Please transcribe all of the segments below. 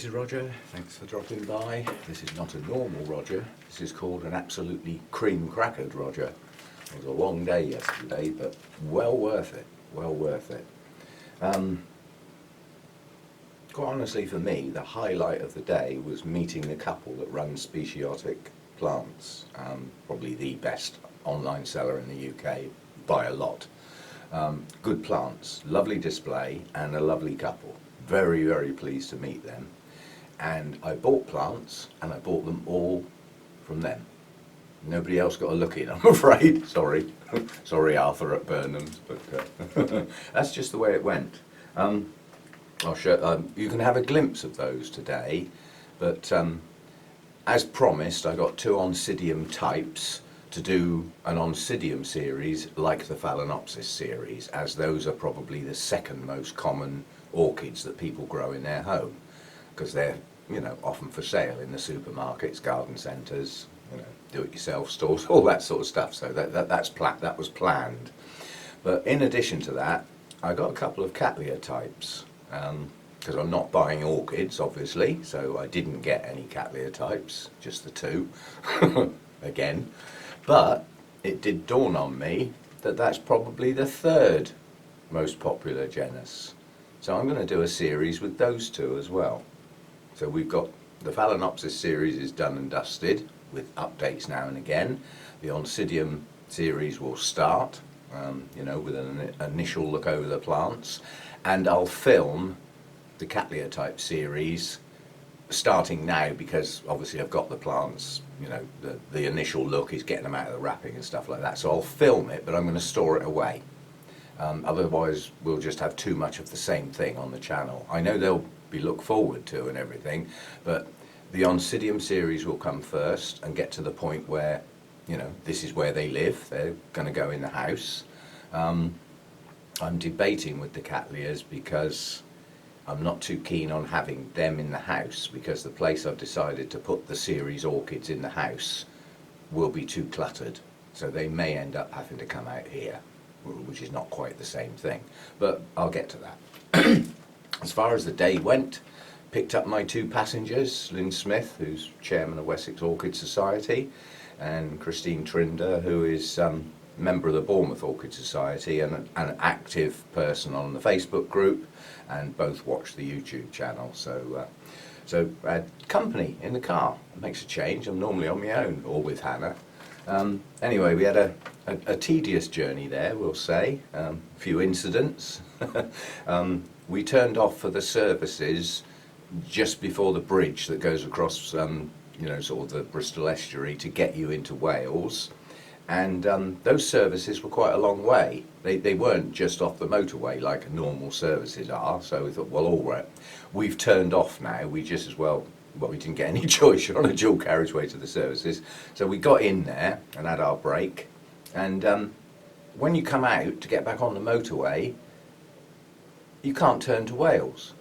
this is Roger. Thanks for dropping by. This is not a normal Roger. This is called an absolutely cream-crackered Roger. It was a long day yesterday, but well worth it. Well worth it. Quite honestly, for me, the highlight of the day was meeting the couple that runs Speciotic Plants. Probably the best online seller in the UK by a lot. Good plants, lovely display, and a lovely couple. Very, very pleased to meet them. And I bought plants, and I bought them all from them. Nobody else got a look in, I'm afraid. Sorry. Sorry, Arthur at Burnham's, but that's just the way it went. I'll show, you can have a glimpse of those today, but as promised, I got 2 Oncidium types to do an Oncidium series like the Phalaenopsis series, as those are probably the second most common orchids that people grow in their home, because they're, you know, often for sale in the supermarkets, garden centres, you know, do-it-yourself stores, all that sort of stuff. So that was planned. But in addition to that, I got a couple of Cattleya types, because I'm not buying orchids, obviously, so I didn't get any Cattleya types, just the 2, again. But it did dawn on me that that's probably the 3rd most popular genus. So I'm going to do a series with those 2 as well. So we've got the Phalaenopsis series is done and dusted, with updates now and again. The Oncidium series will start, you know, with an initial look over the plants. And I'll film the Cattleya type series starting now, because obviously I've got the plants, you know, the initial look is getting them out of the wrapping and stuff like that. So I'll film it, but I'm going to store it away. Otherwise we'll just have too much of the same thing on the channel. I know they'll be looked forward to and everything, but the Oncidium series will come first and get to the point where, you know, this is where they live. They're going to go in the house. I'm debating with the Cattleyas because I'm not too keen on having them in the house, because the place I've decided to put the series orchids in the house will be too cluttered. So they may end up having to come out here, which is not quite the same thing. But I'll get to that. As far as the day went, picked up my 2 passengers, Lynn Smith, who's chairman of Wessex Orchid Society, and Christine Trinder, who is member of the Bournemouth Orchid Society and an active person on the Facebook group, and both watch the YouTube channel. So I had company in the car. It makes a change. I'm normally on my own, or with Hannah. Anyway, we had a tedious journey there, we'll say. A few incidents. We turned off for the services just before the bridge that goes across, you know, sort of the Bristol estuary to get you into Wales. And those services were quite a long way. They weren't just off the motorway like normal services are. So we thought, well, all right, we've turned off now. We just as well, we didn't get any choice. You're on a dual carriageway to the services. So we got in there and had our break. And when you come out to get back on the motorway, you can't turn to Wales.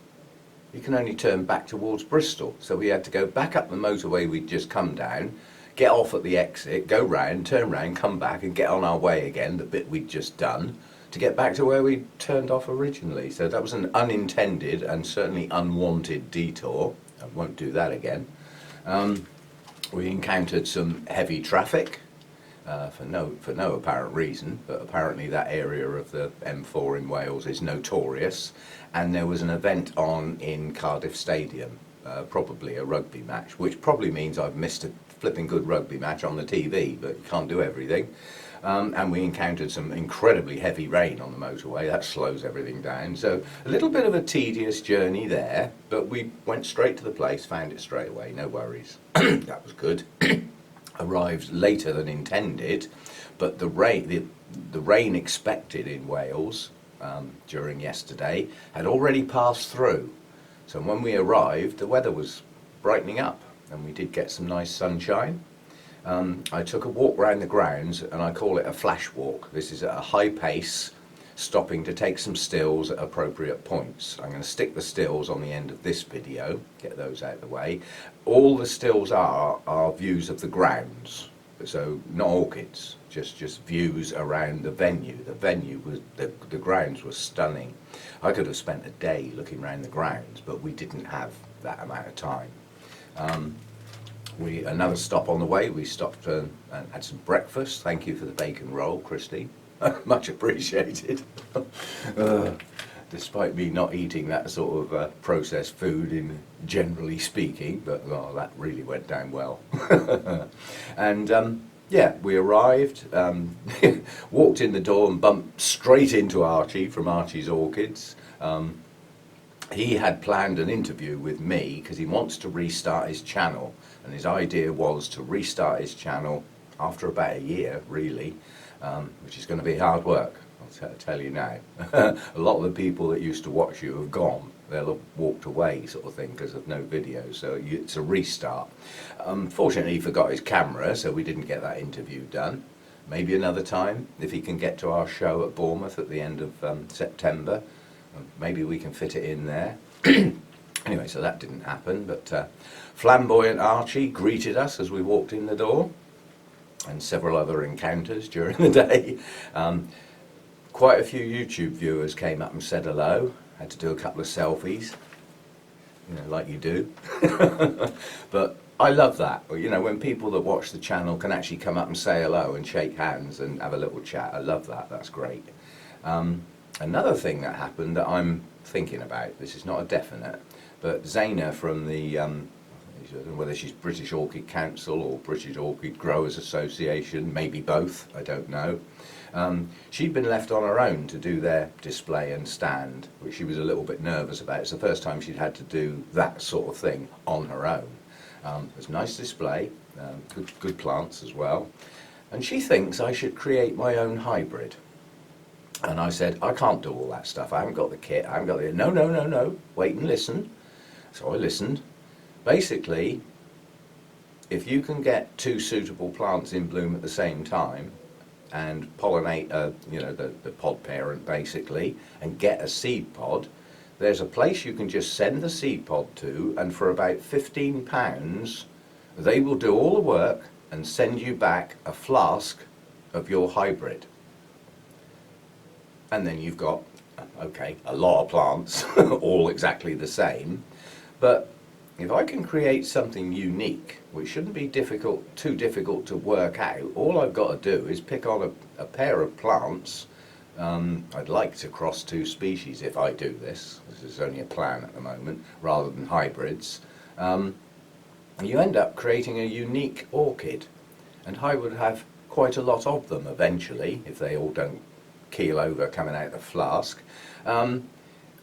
You can only turn back towards Bristol. So we had to go back up the motorway we'd just come down, get off at the exit, go round, turn round, come back and get on our way again, the bit we'd just done, to get back to where we turned off originally. So that was an unintended and certainly unwanted detour. I won't do that again. We encountered some heavy traffic for no apparent reason, but apparently that area of the M4 in Wales is notorious, and there was an event on in Cardiff Stadium, probably a rugby match, which probably means I've missed a flipping good rugby match on the TV, but you can't do everything. And we encountered some incredibly heavy rain on the motorway. That slows everything down. So a little bit of a tedious journey there, but we went straight to the place, found it straight away, no worries. That was good. Arrived later than intended, but the rain expected in Wales during yesterday had already passed through. So when we arrived, the weather was brightening up, and we did get some nice sunshine. I took a walk around the grounds, and I call it a flash walk. This is at a high pace, stopping to take some stills at appropriate points. I'm going to stick the stills on the end of this video, get those out of the way. All the stills are views of the grounds, so not orchids, just views around the venue. The venue was, the grounds were stunning. I could have spent a day looking around the grounds, but we didn't have that amount of time. Another stop on the way, we stopped and had some breakfast. Thank you for the bacon roll, Christy. Much appreciated. Despite me not eating that sort of processed food, in generally speaking, but that really went down well. And yeah, we arrived, walked in the door and bumped straight into Archie from Archie's Orchids. He had planned an interview with me because he wants to restart his channel, and his idea was to restart his channel after about a year, really, which is going to be hard work. I'll tell you now. A lot of the people that used to watch you have gone. They'll have walked away, sort of thing, because of no video. So it's a restart. Fortunately, he forgot his camera, so we didn't get that interview done. Maybe another time, if he can get to our show at Bournemouth at the end of September, maybe we can fit it in there. Anyway, so that didn't happen. But flamboyant Archie greeted us as we walked in the door, and several other encounters during the day. Quite a few YouTube viewers came up and said hello. Had to do a couple of selfies, you know, like you do. But I love that. You know, when people that watch the channel can actually come up and say hello and shake hands and have a little chat. I love that. That's great. Another thing that happened that I'm thinking about, this is not a definite, but Zaina from the, I don't know whether she's British Orchid Council or British Orchid Growers Association, maybe both, I don't know. She'd been left on her own to do their display and stand, which she was a little bit nervous about. It's the first time she'd had to do that sort of thing on her own. It was a nice display, good plants as well. And she thinks I should create my own hybrid. And I said, I can't do all that stuff. I haven't got the kit. I haven't got the... No. Wait and listen. So I listened. Basically, if you can get two suitable plants in bloom at the same time, and pollinate, you know, the pod parent basically, and get a seed pod, there's a place you can just send the seed pod to, and for about £15, they will do all the work and send you back a flask of your hybrid. And then you've got, okay, a lot of plants, all exactly the same, but if I can create something unique, which shouldn't be too difficult to work out, all I've got to do is pick on a pair of plants. I'd like to cross two species if I do this. This is only a plan at the moment, rather than hybrids. You end up creating a unique orchid, and I would have quite a lot of them eventually, if they all don't keel over coming out of the flask. And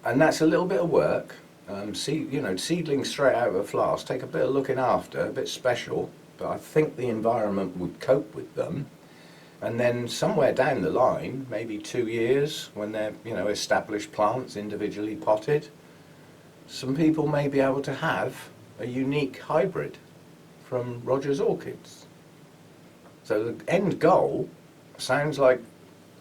that's a little bit of work. You know, seedlings straight out of a flask take a bit of looking after, a bit special, but I think the environment would cope with them. And then somewhere down the line, maybe 2 years, when they're, you know, established plants, individually potted, some people may be able to have a unique hybrid from Rogers Orchids. So the end goal sounds like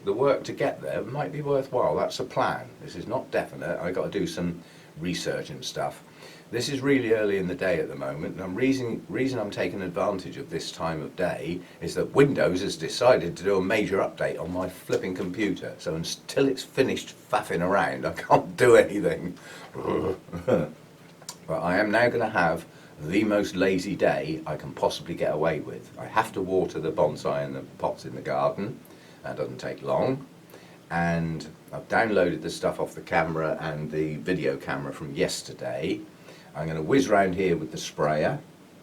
the work to get there might be worthwhile. That's a plan. This is not definite. I've got to do some research and stuff. This is really early in the day at the moment, and the reason I'm taking advantage of this time of day is that Windows has decided to do a major update on my flipping computer, so until it's finished faffing around I can't do anything. But I am now going to have the most lazy day I can possibly get away with. I have to water the bonsai and the pots in the garden. That doesn't take long. And I've downloaded the stuff off the camera and the video camera from yesterday. I'm going to whiz round here with the sprayer.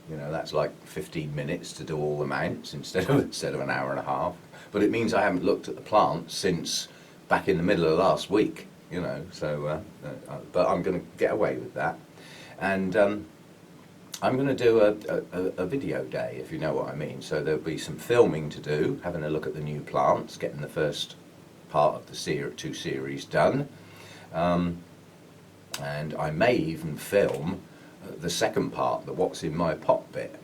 You know, that's like 15 minutes to do all the mounts instead of an hour and a half. But it means I haven't looked at the plants since back in the middle of last week, you know. So, but I'm going to get away with that. And I'm going to do a video day, if you know what I mean. So there'll be some filming to do, having a look at the new plants, getting the first part of the two series done, and I may even film the second part, the what's in my pot bit,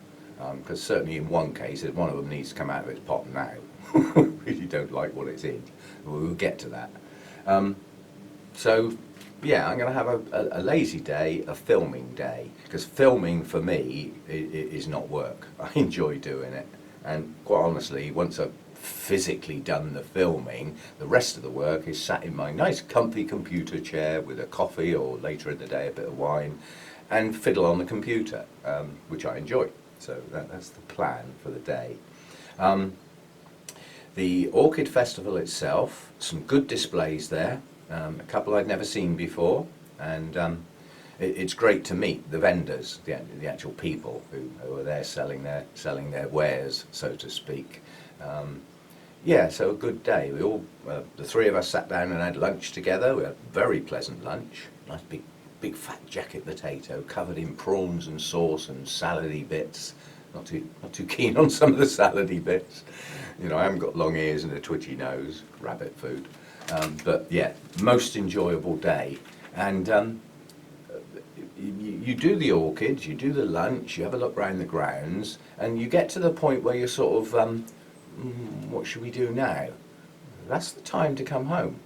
because certainly in one case one of them needs to come out of its pot now. Really don't like what it's in. We'll get to that. So yeah, I'm going to have a lazy day, a filming day, because filming for me is not work. I enjoy doing it, and quite honestly, once I've physically done the filming, the rest of the work is sat in my nice comfy computer chair with a coffee, or later in the day a bit of wine, and fiddle on the computer, which I enjoy. So that's the plan for the day. The Orchid Festival itself, some good displays there, a couple I'd never seen before, and it's great to meet the vendors, the actual people who are there selling their wares, so to speak. Yeah, so a good day. We all, the three of us sat down and had lunch together. We had a very pleasant lunch. Nice big fat jacket potato covered in prawns and sauce and salady bits. Not too keen on some of the salady bits. You know, I haven't got long ears and a twitchy nose. Rabbit food. But yeah, most enjoyable day. And you do the orchids, you do the lunch, you have a look round the grounds, and you get to the point where you're sort of, what should we do now? That's the time to come home.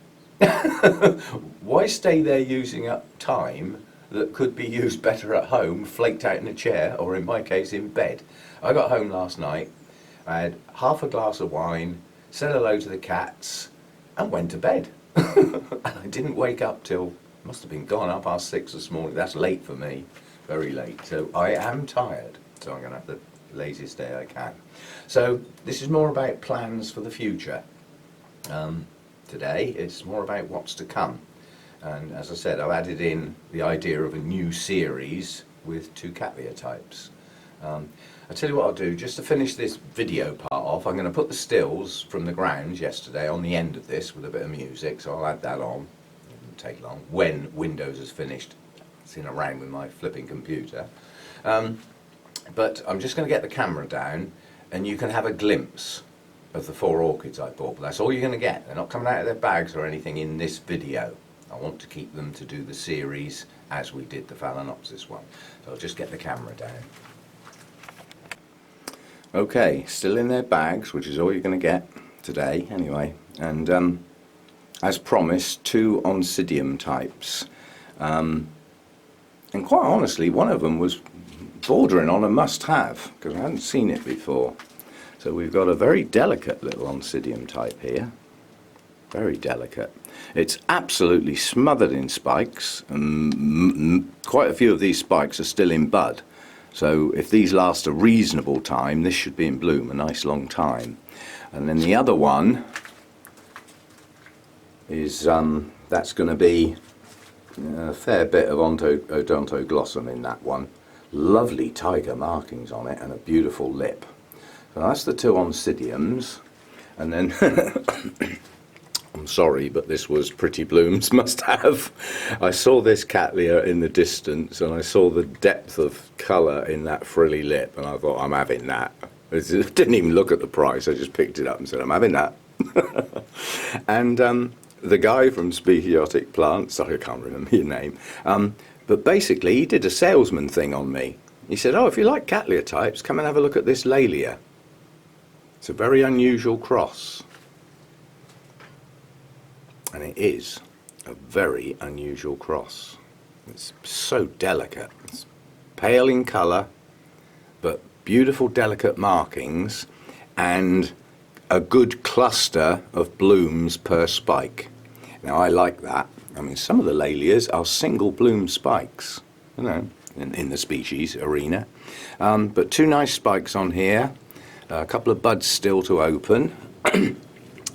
Why stay there using up time that could be used better at home, flaked out in a chair, or in my case, in bed? I got home last night, I had half a glass of wine, said hello to the cats, and went to bed. And I didn't wake up till, must have been gone 6:30 this morning. That's late for me, very late. So I am tired, so I'm going to have the laziest day I can. So this is more about plans for the future. Today it's more about what's to come, and as I said, I've added in the idea of a new series with 2 Cattleya types. I'll tell you what I'll do, just to finish this video part off, I'm going to put the stills from the grounds yesterday on the end of this with a bit of music, so I'll add that on. It won't take long when Windows is finished. It's in around with my flipping computer. But I'm just going to get the camera down and you can have a glimpse of the 4 orchids I bought. But that's all you're going to get. They're not coming out of their bags or anything in this video. I want to keep them to do the series as we did the Phalaenopsis one. So I'll just get the camera down. Okay, still in their bags, which is all you're going to get today anyway. And as promised, 2 Oncidium types. And quite honestly, one of them was bordering on a must-have because I hadn't seen it before. So we've got a very delicate little Oncidium type here, very delicate. It's absolutely smothered in spikes, and quite a few of these spikes are still in bud. So if these last a reasonable time, this should be in bloom a nice long time. And then the other one is that's going to be a fair bit of Odontoglossum in that one. Lovely tiger markings on it and a beautiful lip. So that's the 2 Oncidiums. And then, I'm sorry, but this was Pretty Bloom's must-have. I saw this Cattleya in the distance and I saw the depth of colour in that frilly lip and I thought, I'm having that. I didn't even look at the price, I just picked it up and said, I'm having that. And the guy from Speciotic Plants, sorry I can't remember your name, but basically he did a salesman thing on me. He said, oh, if you like Cattleya types, come and have a look at this Laelia. It's a very unusual cross. And it is a very unusual cross. It's so delicate. It's pale in colour, but beautiful delicate markings and a good cluster of blooms per spike. Now I like that. I mean, some of the Laelias are single bloom spikes, you know, in the species arena. But 2 nice spikes on here, a couple of buds still to open.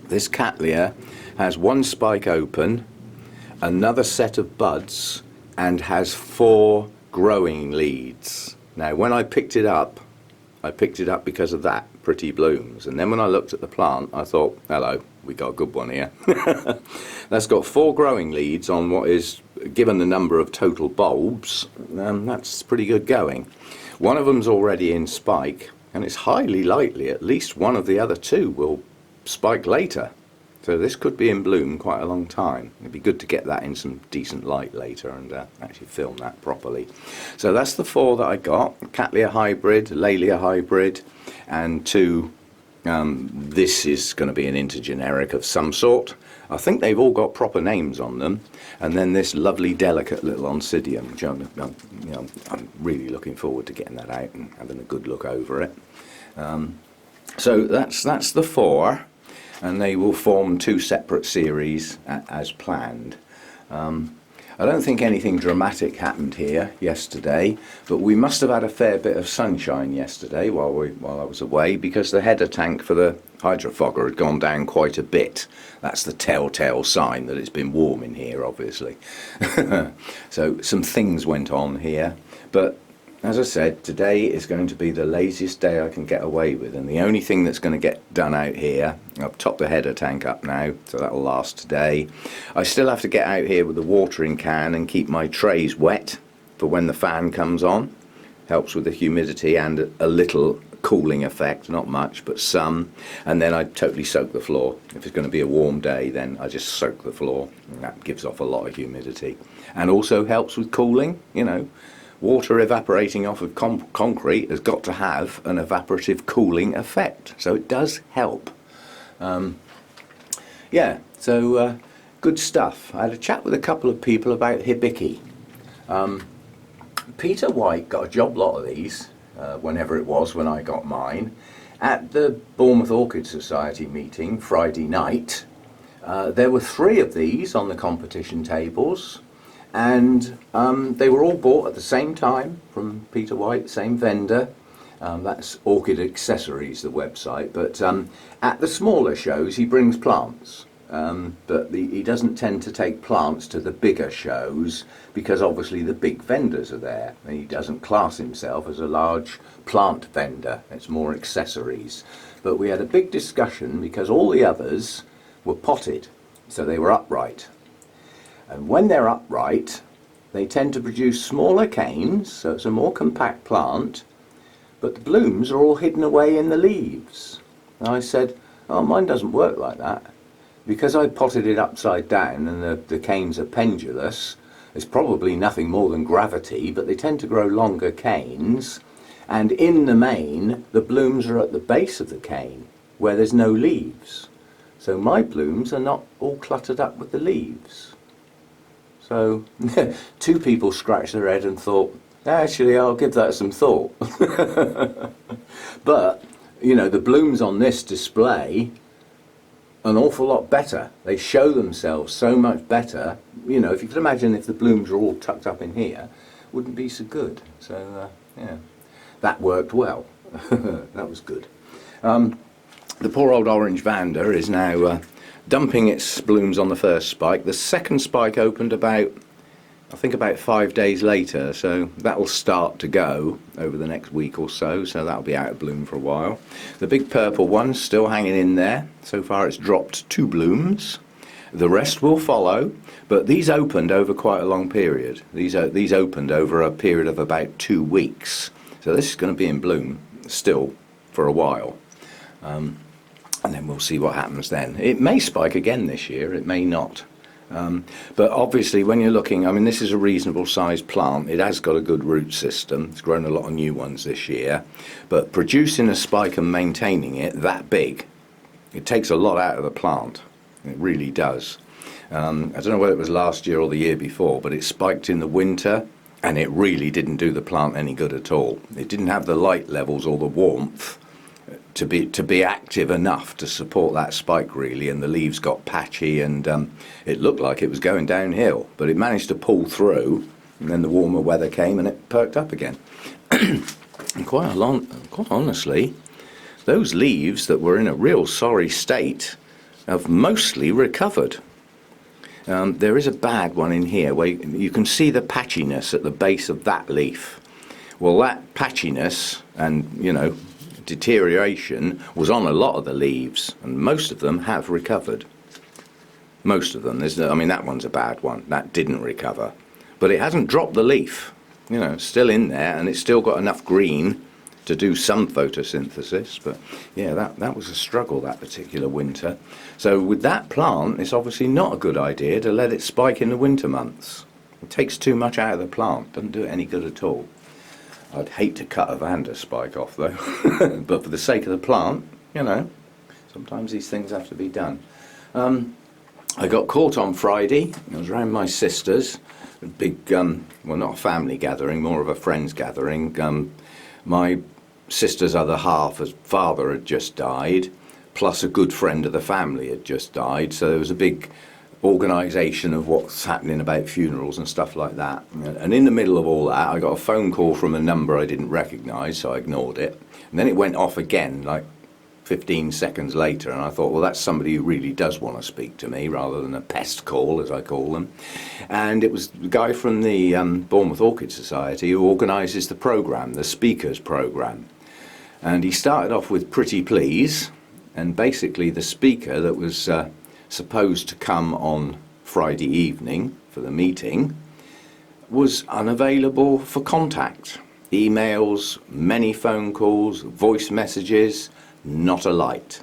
This Cattleya has 1 spike open, another set of buds, and has 4 growing leads. Now when I picked it up because of that, Pretty Blooms, and then when I looked at the plant I thought, hello, we got a good one here. That's got 4 growing leads on what is, given the number of total bulbs, that's pretty good going. One of them's already in spike, and it's highly likely at least one of the other 2 will spike later. So this could be in bloom quite a long time. It'd be good to get that in some decent light later and actually film that properly. So that's the 4 that I got. Cattleya hybrid, Laelia hybrid, and 2, this is going to be an intergeneric of some sort. I think they've all got proper names on them. And then this lovely delicate little Oncidium, which I'm really looking forward to getting that out and having a good look over it. So that's the 4. And they will form 2 separate series as planned. I don't think anything dramatic happened here yesterday, but we must have had a fair bit of sunshine yesterday while I was away, because the header tank for the hydrofogger had gone down quite a bit. That's the telltale sign that it's been warm in here, obviously. So some things went on here, but as I said, today is going to be the laziest day I can get away with, and the only thing that's going to get done out here, I've topped the header tank up now, so that'll last today. I still have to get out here with the watering can and keep my trays wet for when the fan comes on. Helps with the humidity and a little cooling effect, not much, but some. And then I totally soak the floor. If it's going to be a warm day, then I just soak the floor, and that gives off a lot of humidity. And also helps with cooling, you know. Water evaporating off of concrete has got to have an evaporative cooling effect, so it does help. Yeah, so good stuff. I had a chat with a couple of people about hibiki. Peter White got a job lot of these, whenever it was when I got mine, at the Bournemouth Orchid Society meeting Friday night. There were 3 of these on the competition tables, and they were all bought at the same time from Peter White, same vendor. That's Orchid Accessories, the website, but at the smaller shows he brings plants, but he doesn't tend to take plants to the bigger shows because obviously the big vendors are there, and he doesn't class himself as a large plant vendor. It's more accessories. But we had a big discussion because all the others were potted, so they were upright. And when they're upright, they tend to produce smaller canes, so it's a more compact plant, but the blooms are all hidden away in the leaves. And I said, oh, mine doesn't work like that. Because I potted it upside down and the canes are pendulous, it's probably nothing more than gravity, but they tend to grow longer canes, and in the main, the blooms are at the base of the cane, where there's no leaves. So my blooms are not all cluttered up with the leaves. So 2 people scratched their head and thought, actually, I'll give that some thought. But, you know, the blooms on this display, an awful lot better. They show themselves so much better. You know, if you could imagine if the blooms were all tucked up in here, wouldn't be so good. So, yeah, that worked well. That was good. The poor old orange vanda is now dumping its blooms on the first spike. The second spike opened about 5 days later, so that'll start to go over the next week or so, so that'll be out of bloom for a while. The big purple one's still hanging in there. So far it's dropped 2 blooms. The rest will follow, but these opened over quite a long period. These opened over a period of about 2 weeks. So this is going to be in bloom still for a while. And then we'll see what happens then. It may spike again this year, it may not. But obviously when you're looking, I mean, this is a reasonable sized plant. It has got a good root system. It's grown a lot of new ones this year. But producing a spike and maintaining it that big, it takes a lot out of the plant. It really does. I don't know whether it was last year or the year before, but it spiked in the winter and it really didn't do the plant any good at all. It didn't have the light levels or the warmth to be active enough to support that spike really, and the leaves got patchy, and it looked like it was going downhill, but it managed to pull through, and then the warmer weather came and it perked up again. And quite honestly, those leaves that were in a real sorry state have mostly recovered. There is a bad one in here where you can see the patchiness at the base of that leaf. Well, that patchiness and, you know, deterioration was on a lot of the leaves, and most of them have recovered. Most of them. I mean, that one's a bad one. That didn't recover. But it hasn't dropped the leaf. You know, it's still in there, and it's still got enough green to do some photosynthesis. But yeah, that was a struggle that particular winter. So with that plant, it's obviously not a good idea to let it spike in the winter months. It takes too much out of the plant. Doesn't do it any good at all. I'd hate to cut a vanda spike off though, but for the sake of the plant, you know, sometimes these things have to be done. I got caught on Friday. I was around my sister's, a big, well, not a family gathering, more of a friends gathering. My sister's other half, his father had just died, plus a good friend of the family had just died, so there was a big organisation of what's happening about funerals and stuff like that. And in the middle of all that, I got a phone call from a number I didn't recognise, so I ignored it. And then it went off again, like 15 seconds later, and I thought, well, that's somebody who really does want to speak to me, rather than a pest call, as I call them. And it was the guy from the Bournemouth Orchid Society who organises the programme, the speakers programme. And he started off with "Pretty Please," and basically the speaker that was supposed to come on Friday evening for the meeting was unavailable for contact. Emails, many phone calls, voice messages, not a light.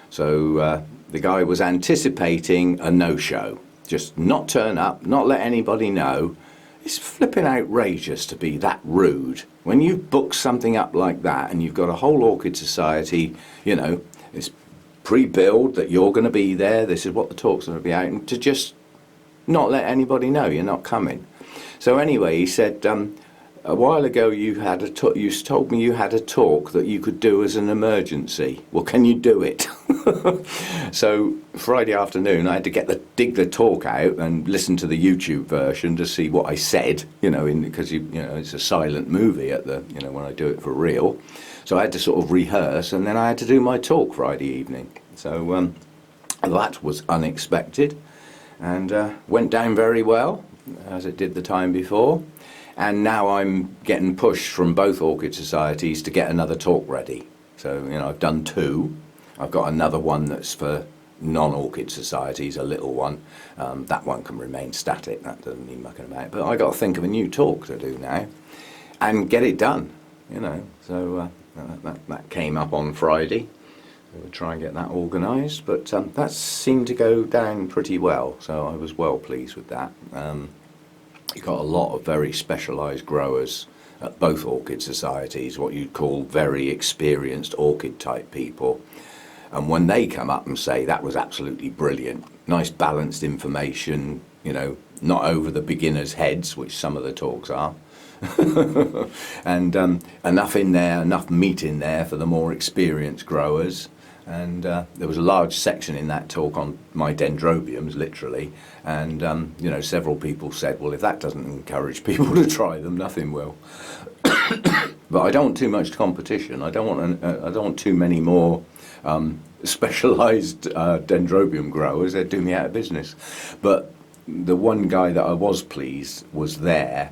So the guy was anticipating a no-show. Just not turn up, not let anybody know. It's flipping outrageous to be that rude. When you book something up like that and you've got a whole Orchid Society, you know, it's pre-billed that you're going to be there, this is what the talk's going to be out, and to just not let anybody know you're not coming. So anyway, he said, a while ago you told me you had a talk that you could do as an emergency. Well, can you do it? So Friday afternoon I had to dig the talk out and listen to the YouTube version to see what I said, you know, because you know it's a silent movie at the, you know, when I do it for real. So I had to sort of rehearse, and then I had to do my talk Friday evening. So that was unexpected, and went down very well, as it did the time before. And now I'm getting pushed from both Orchid Societies to get another talk ready. So, you know, I've done 2. I've got another one that's for non-Orchid Societies, a little one. That one can remain static, that doesn't need mucking about. But I got to think of a new talk to do now and get it done, you know. So that came up on Friday. So we'll try and get that organised. But that seemed to go down pretty well, so I was well pleased with that. You've got a lot of very specialised growers at both Orchid Societies, what you'd call very experienced orchid type people. And when they come up and say that was absolutely brilliant, nice balanced information, you know, not over the beginners' heads, which some of the talks are, and enough in there, enough meat in there for the more experienced growers. And there was a large section in that talk on my dendrobiums, literally, and you know, several people said, well, if that doesn't encourage people to try them, nothing will. But I don't want too much competition. I don't want too many more specialised dendrobium growers. They'd do me out of business. But the one guy that I was pleased was there,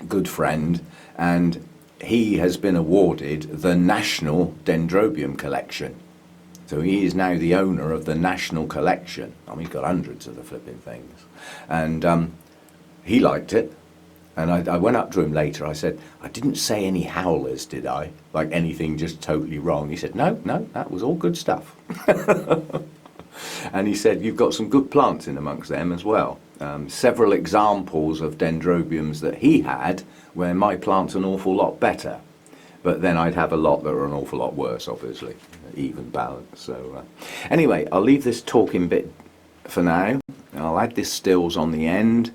good friend, and he has been awarded the National Dendrobium Collection. So he is now the owner of the National Collection. I mean, he's got hundreds of the flipping things. And he liked it. And I went up to him later, I said, I didn't say any howlers, did I? Like anything just totally wrong. He said, no, that was all good stuff. And he said, you've got some good plants in amongst them as well. Several examples of dendrobiums that he had where my plant's an awful lot better. But then I'd have a lot that are an awful lot worse, obviously. Even balance. So anyway, I'll leave this talking bit for now. I'll add this stills on the end,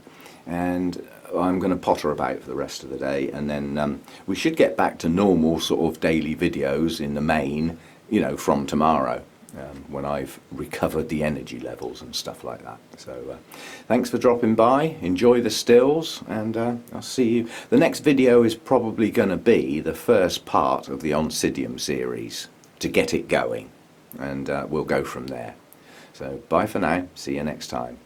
and I'm going to potter about for the rest of the day, and then we should get back to normal sort of daily videos in the main, you know, from tomorrow, when I've recovered the energy levels and stuff like that. So thanks for dropping by, enjoy the stills, and I'll see you. The next video is probably going to be the first part of the Oncidium series to get it going, and we'll go from there. So bye for now, see you next time.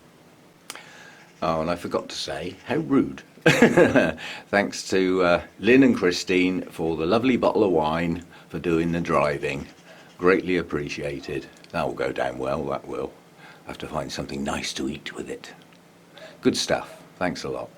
Oh, and I forgot to say, how rude. Thanks to Lynn and Christine for the lovely bottle of wine, for doing the driving. Greatly appreciated. That will go down well, that will. I have to find something nice to eat with it. Good stuff. Thanks a lot.